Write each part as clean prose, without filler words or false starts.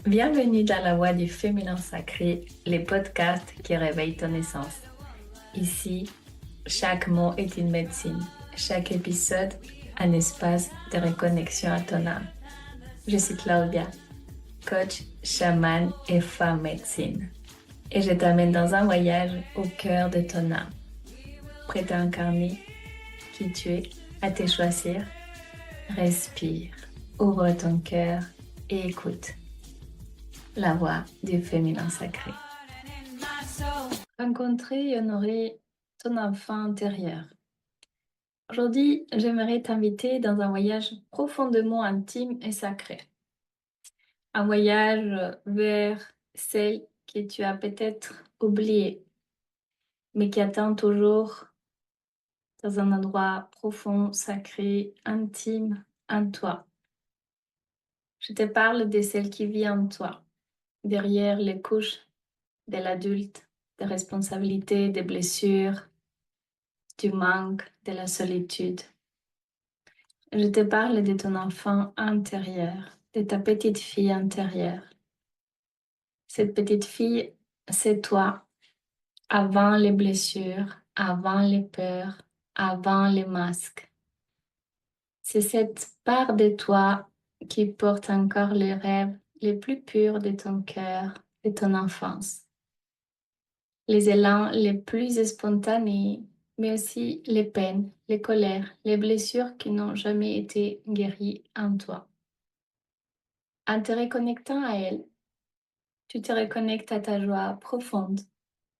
Bienvenue dans la voie du féminin sacré, les podcasts qui réveillent ton essence. Ici, chaque mot est une médecine, chaque épisode un espace de reconnexion à ton âme. Je suis Claudia, coach, chamane et femme médecine. Et je t'amène dans un voyage au cœur de ton âme. Prête à incarner qui tu es, à te choisir. Respire, ouvre ton cœur et écoute la voix du féminin sacré. Rencontrer et honorer ton enfant intérieur. Aujourd'hui, j'aimerais t'inviter dans un voyage profondément intime et sacré. Un voyage vers celle que tu as peut-être oubliée, mais qui attend toujours dans un endroit profond, sacré, intime en toi. Je te parle de celle qui vit en toi, derrière les couches de l'adulte, des responsabilités, des blessures, du manque, de la solitude. Je te parle de ton enfant intérieur, de ta petite fille intérieure. Cette petite fille, c'est toi, avant les blessures, avant les peurs, avant les masques. C'est cette part de toi qui porte encore les rêves les plus purs de ton cœur, de ton enfance. Les élans les plus spontanés, mais aussi les peines, les colères, les blessures qui n'ont jamais été guéries en toi. En te reconnectant à elle, tu te reconnectes à ta joie profonde,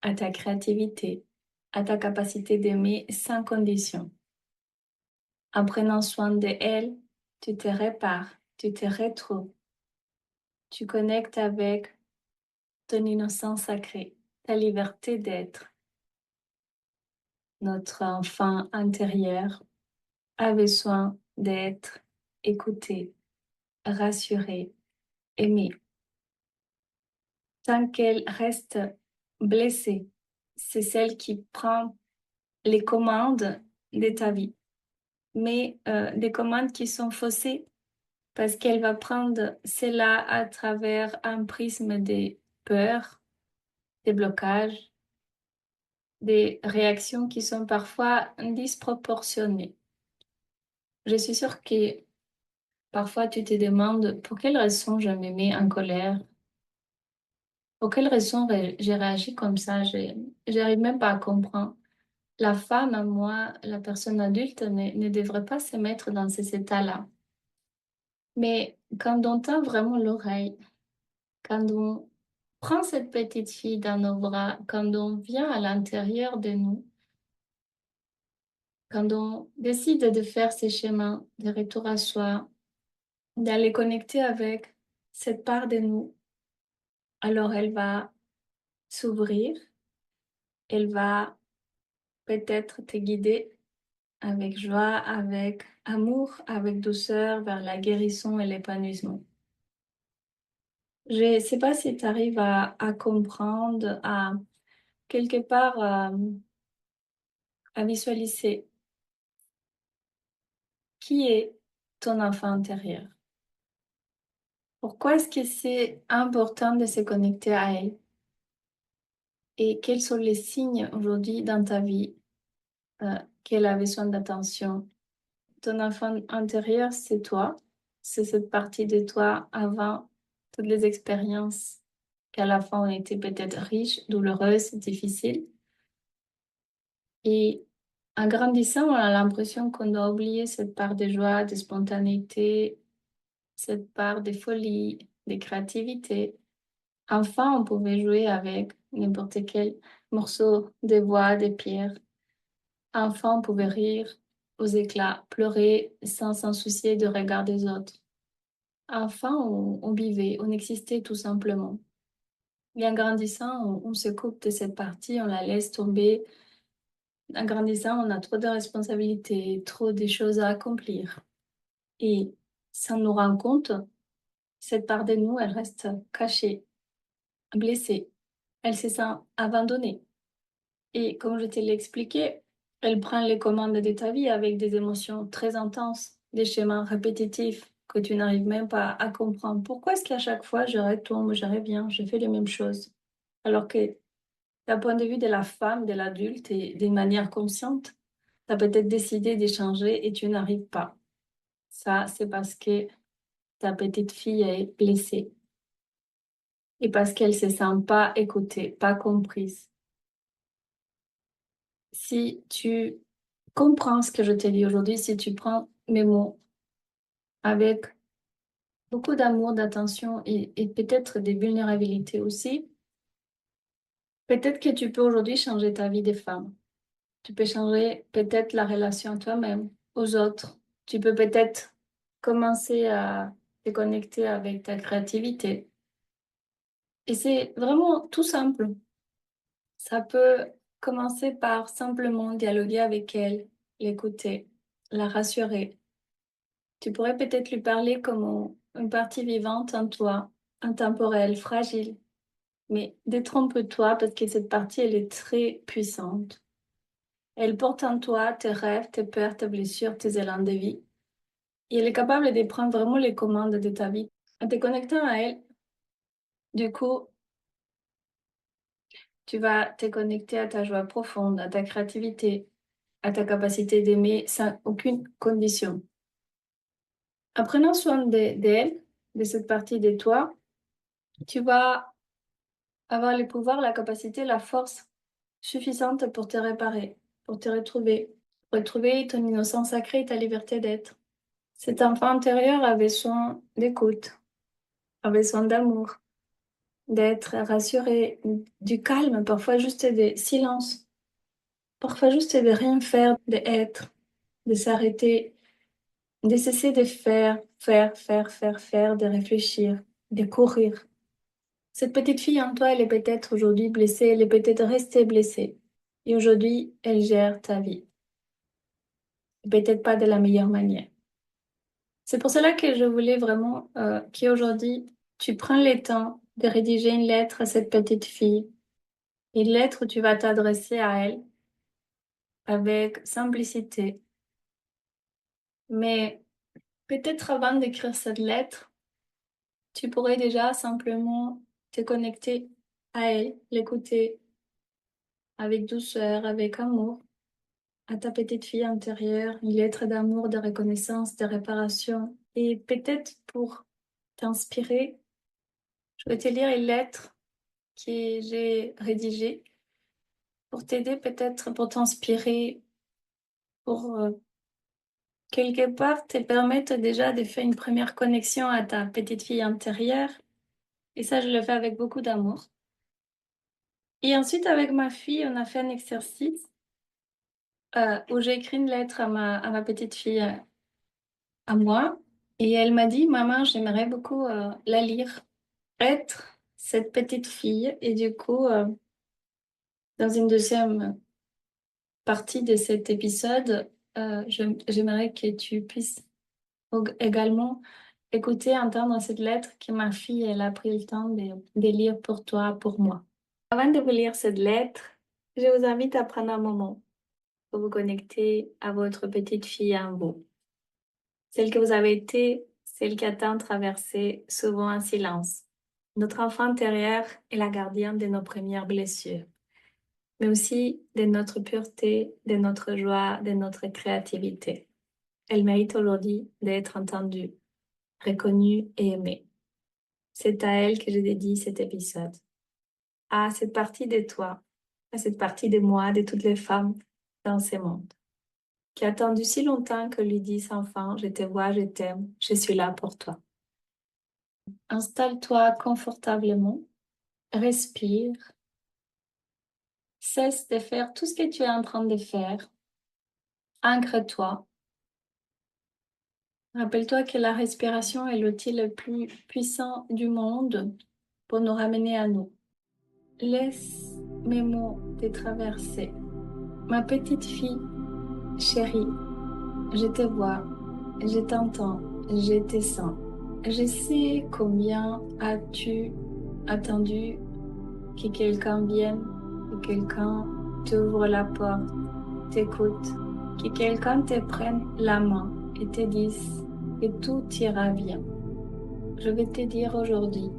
à ta créativité, à ta capacité d'aimer sans condition. En prenant soin de elle, tu te répares, tu te retrouves, tu connectes avec ton innocence sacrée, ta liberté d'être. Notre enfant intérieur a besoin d'être écouté, rassuré, aimé. Tant qu'elle reste blessée, c'est celle qui prend les commandes de ta vie, mais des commandes qui sont faussées parce qu'elle va prendre cela à travers un prisme des peurs, des blocages, des réactions qui sont parfois disproportionnées. Je suis sûre que parfois tu te demandes pour quelle raison je me mets en colère, pour quelle raison j'ai réagi comme ça, j'arrive même pas à comprendre. La femme, à moi, la personne adulte, ne devrait pas se mettre dans ces états-là. Mais quand on tend vraiment l'oreille, quand on prend cette petite fille dans nos bras, quand on vient à l'intérieur de nous, quand on décide de faire ces chemins de retour à soi, d'aller connecter avec cette part de nous, alors elle va s'ouvrir, elle va peut-être te guider avec joie, avec amour, avec douceur vers la guérison et l'épanouissement. Je ne sais pas si tu arrives à comprendre, à quelque part à visualiser qui est ton enfant intérieur. Pourquoi est-ce que c'est important de se connecter à elle? Et quels sont les signes aujourd'hui dans ta vie qu'elle a besoin d'attention? Ton enfant intérieur, c'est toi. C'est cette partie de toi avant toutes les expériences qu'à la fin ont été peut-être riches, douloureuses, difficiles. Et en grandissant, on a l'impression qu'on doit oublier cette part de joie, de spontanéité, cette part de folie, de créativité. Enfant, on pouvait jouer avec n'importe quel morceau de bois, de pierre. Enfant, on pouvait rire aux éclats, pleurer sans s'en soucier du regard des autres. Enfant, on vivait, on existait tout simplement. Et en grandissant, on se coupe de cette partie, on la laisse tomber. En grandissant, on a trop de responsabilités, trop de choses à accomplir. Et sans nous rendre compte, cette part de nous, elle reste cachée, blessée. Elle se sent abandonnée. Et comme je te l'ai expliqué, elle prend les commandes de ta vie avec des émotions très intenses, des schémas répétitifs que tu n'arrives même pas à comprendre. Pourquoi est-ce qu'à chaque fois, je retombe, je reviens, je fais les mêmes choses? Alors que d'un point de vue de la femme, de l'adulte et d'une manière consciente, tu as peut-être décidé d'échanger et tu n'arrives pas. Ça, c'est parce que ta petite fille est blessée et parce qu'elle se sent pas écoutée, pas comprise. Si tu comprends ce que je t'ai dit aujourd'hui, si tu prends mes mots avec beaucoup d'amour, d'attention et peut-être des vulnérabilités aussi, peut-être que tu peux aujourd'hui changer ta vie de femme. Tu peux changer peut-être la relation à toi-même, aux autres. Tu peux peut-être commencer à te connecter avec ta créativité. Et c'est vraiment tout simple. Ça peut commencer par simplement dialoguer avec elle, l'écouter, la rassurer. Tu pourrais peut-être lui parler comme une partie vivante en toi, intemporelle, fragile. Mais détrompe-toi parce que cette partie, elle est très puissante. Elle porte en toi tes rêves, tes peurs, tes blessures, tes élans de vie. Et elle est capable de prendre vraiment les commandes de ta vie. En te connectant à elle, du coup, tu vas te connecter à ta joie profonde, à ta créativité, à ta capacité d'aimer sans aucune condition. En prenant soin d'elle, de cette partie de toi, tu vas avoir le pouvoir, la capacité, la force suffisante pour te réparer, pour te retrouver ton innocence sacrée et ta liberté d'être. Cet enfant intérieur avait besoin d'écoute, avait besoin d'amour, d'être rassuré, du calme, parfois juste des silences, parfois juste de rien faire, d'être, de s'arrêter, de cesser de faire, de réfléchir, de courir. Cette petite fille en toi, elle est peut-être aujourd'hui blessée, elle est peut-être restée blessée. Et aujourd'hui, elle gère ta vie. Peut-être pas de la meilleure manière. C'est pour cela que je voulais vraiment qu'aujourd'hui, tu prends le temps de rédiger une lettre à cette petite fille. Une lettre où tu vas t'adresser à elle avec simplicité. Mais peut-être avant d'écrire cette lettre, tu pourrais déjà simplement te connecter à elle, l'écouter avec douceur, avec amour, à ta petite fille intérieure, une lettre d'amour, de reconnaissance, de réparation. Et peut-être pour t'inspirer, je vais te lire une lettre que j'ai rédigée pour t'aider peut-être, pour t'inspirer, pour quelque part te permettre déjà de faire une première connexion à ta petite fille intérieure. Et ça, je le fais avec beaucoup d'amour. Et ensuite, avec ma fille, on a fait un exercice où j'ai écrit une lettre à ma petite fille, à moi. Et elle m'a dit, Maman, j'aimerais beaucoup la lire, être cette petite fille. Et du coup, dans une deuxième partie de cet épisode, j'aimerais que tu puisses également écouter, entendre cette lettre que ma fille, elle a pris le temps de lire pour toi, pour moi. Avant de vous lire cette lettre, je vous invite à prendre un moment pour vous connecter à votre petite fille en vous. Celle que vous avez été, celle qui a tant traversé, souvent en silence. Notre enfant intérieur est la gardienne de nos premières blessures, mais aussi de notre pureté, de notre joie, de notre créativité. Elle mérite aujourd'hui d'être entendue, reconnue et aimée. C'est à elle que je dédie cet épisode. À cette partie de toi, à cette partie de moi, de toutes les femmes dans ce monde, qui a attendu si longtemps que lui dise enfin, je te vois, je t'aime, je suis là pour toi. Installe-toi confortablement, respire, cesse de faire tout ce que tu es en train de faire, ancre-toi. Rappelle-toi que la respiration est l'outil le plus puissant du monde pour nous ramener à nous. Laisse mes mots te traverser. Ma petite fille chérie, je te vois, je t'entends, je te sens. Je sais combien as-tu attendu que quelqu'un vienne, que quelqu'un t'ouvre la porte, t'écoute, que quelqu'un te prenne la main et te dise et tout ira bien. Je vais te dire aujourd'hui,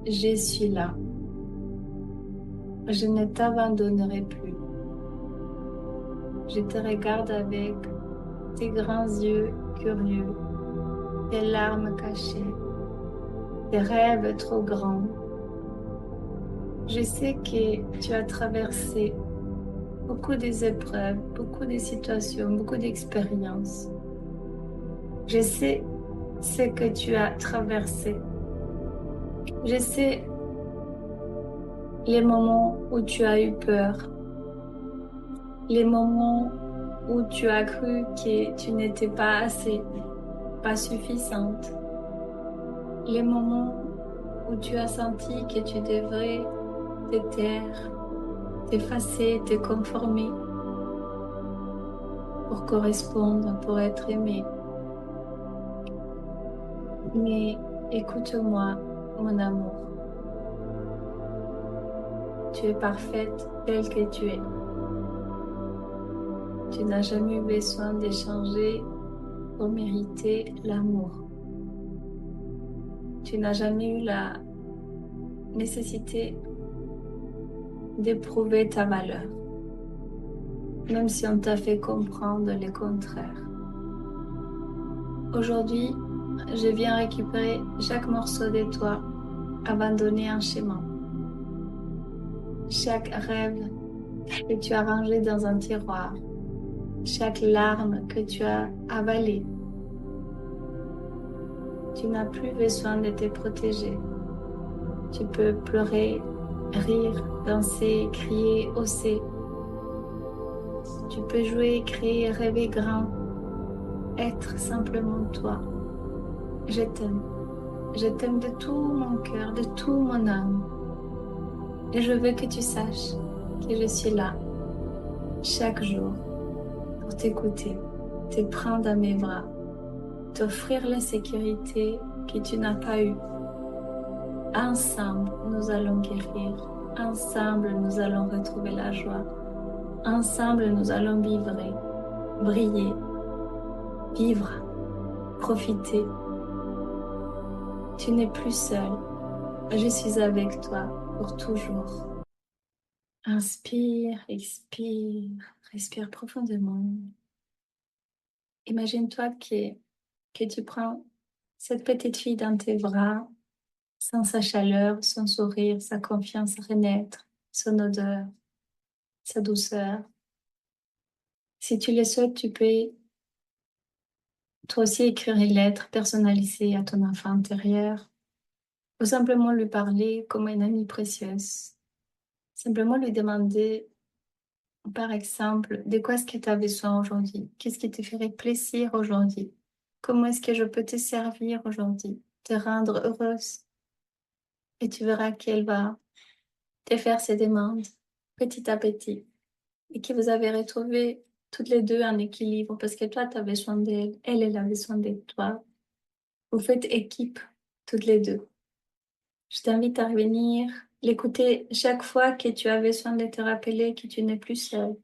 je suis là. Je ne t'abandonnerai plus. Je te regarde avec tes grands yeux curieux, tes larmes cachées, tes rêves trop grands. Je sais que tu as traversé beaucoup des épreuves, beaucoup de situations, beaucoup d'expériences. Je sais ce que tu as traversé. Je sais les moments où tu as eu peur, les moments où tu as cru que tu n'étais pas assez, pas suffisante, les moments où tu as senti que tu devrais te taire, t'effacer, te conformer pour correspondre, pour être aimé. Mais écoute-moi, mon amour, tu es parfaite telle que tu es. Tu n'as jamais eu besoin d'échanger pour mériter l'amour. Tu n'as jamais eu la nécessité d'éprouver ta valeur, même si on t'a fait comprendre le contraire. Aujourd'hui, je viens récupérer chaque morceau de toi, abandonné en chemin. Chaque rêve que tu as rangé dans un tiroir, chaque larme que tu as avalée. Tu n'as plus besoin de te protéger. Tu peux pleurer, rire, danser, crier, hausser. Tu peux jouer, créer, rêver grand, être simplement toi. Je t'aime. Je t'aime de tout mon cœur, de tout mon âme. Et je veux que tu saches que je suis là, chaque jour, pour t'écouter, te prendre dans mes bras, t'offrir la sécurité que tu n'as pas eue. Ensemble, nous allons guérir. Ensemble, nous allons retrouver la joie. Ensemble, nous allons vivre, briller, vivre, profiter. Tu n'es plus seul. Je suis avec toi pour toujours. Inspire, expire, respire profondément. Imagine-toi que tu prends cette petite fille dans tes bras, sans sa chaleur, son sourire, sa confiance renaître, son odeur, sa douceur. Si tu le souhaites, tu peux toi aussi écrire une lettre personnalisée à ton enfant intérieur ou simplement lui parler comme une amie précieuse. Simplement lui demander, par exemple, de quoi est-ce que tu as besoin aujourd'hui? Qu'est-ce qui te ferait plaisir aujourd'hui? Comment est-ce que je peux te servir aujourd'hui? Te rendre heureuse? Et tu verras qu'elle va te faire ses demandes petit à petit et que vous avez retrouvé toutes les deux un équilibre parce que toi, tu as besoin d'elle, elle a besoin de toi. Vous faites équipe toutes les deux. Je t'invite à revenir, l'écouter chaque fois que tu as besoin de te rappeler que tu n'es plus seule,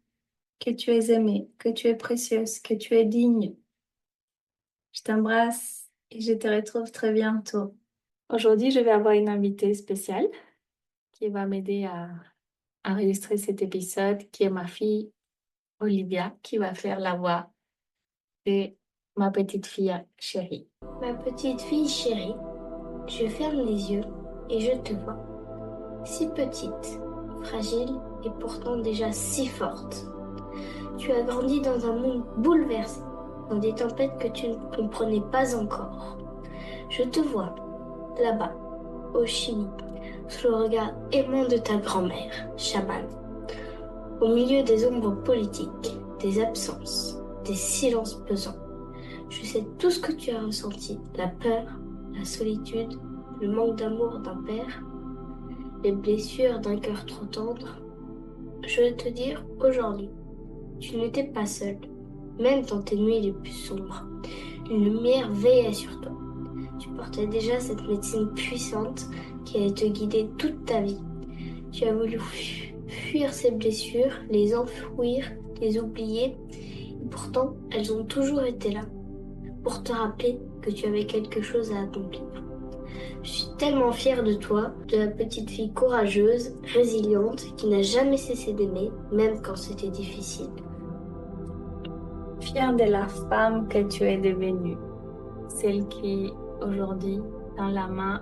que tu es aimée, que tu es précieuse, que tu es digne. Je t'embrasse et je te retrouve très bientôt. Aujourd'hui, je vais avoir une invitée spéciale qui va m'aider à enregistrer cet épisode, qui est ma fille Olivia, qui va faire la voix de ma petite fille chérie. Ma petite fille chérie, je ferme les yeux et je te vois. Si petite, fragile et pourtant déjà si forte. Tu as grandi dans un monde bouleversé, dans des tempêtes que tu ne comprenais pas encore. Je te vois, là-bas, au Chili, sous le regard aimant de ta grand-mère, Chaman. Au milieu des ombres politiques, des absences, des silences pesants. Je sais tout ce que tu as ressenti, la peur, la solitude, le manque d'amour d'un père, les blessures d'un cœur trop tendre. Je veux te dire aujourd'hui, tu n'étais pas seul, même dans tes nuits les plus sombres. Une lumière veillait sur toi. Tu portais déjà cette médecine puissante qui allait te guider toute ta vie. Tu as voulu fuir ces blessures, les enfouir, les oublier, et pourtant elles ont toujours été là. pour te rappeler que tu avais quelque chose à accomplir. Je suis tellement fière de toi, de la petite fille courageuse, résiliente, qui n'a jamais cessé d'aimer, même quand c'était difficile. Fière de la femme que tu es devenue, celle qui, aujourd'hui, tend la main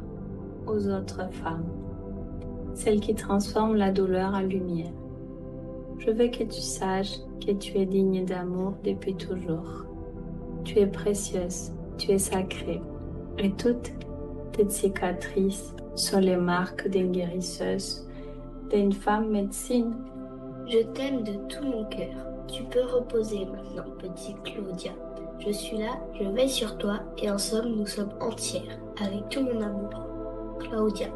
aux autres femmes, celle qui transforme la douleur en lumière. Je veux que tu saches que tu es digne d'amour depuis toujours. Tu es précieuse, tu es sacrée, et toutes tes cicatrices sont les marques d'une guérisseuse, d'une femme médecine. Je t'aime de tout mon cœur. Tu peux reposer maintenant, petite Claudia. Je suis là, je veille sur toi, et en somme, nous sommes entières, avec tout mon amour. Claudia.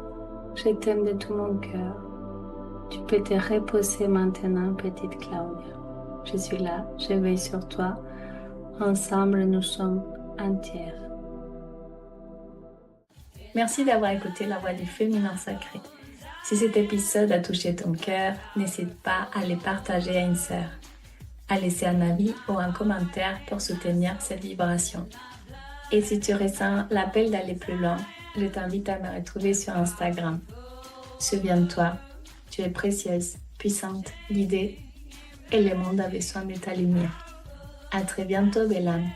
Je t'aime de tout mon cœur. Tu peux te reposer maintenant, petite Claudia. Je suis là, je veille sur toi. Ensemble, nous sommes entières. Merci d'avoir écouté La Voix du Féminin Sacré. Si cet épisode a touché ton cœur, n'hésite pas à le partager à une sœur, à laisser un avis ou un commentaire pour soutenir cette vibration. Et si tu ressens l'appel d'aller plus loin, je t'invite à me retrouver sur Instagram. Souviens-toi, tu es précieuse, puissante, guidée, et le monde a besoin de ta lumière. À très bientôt, belle âme.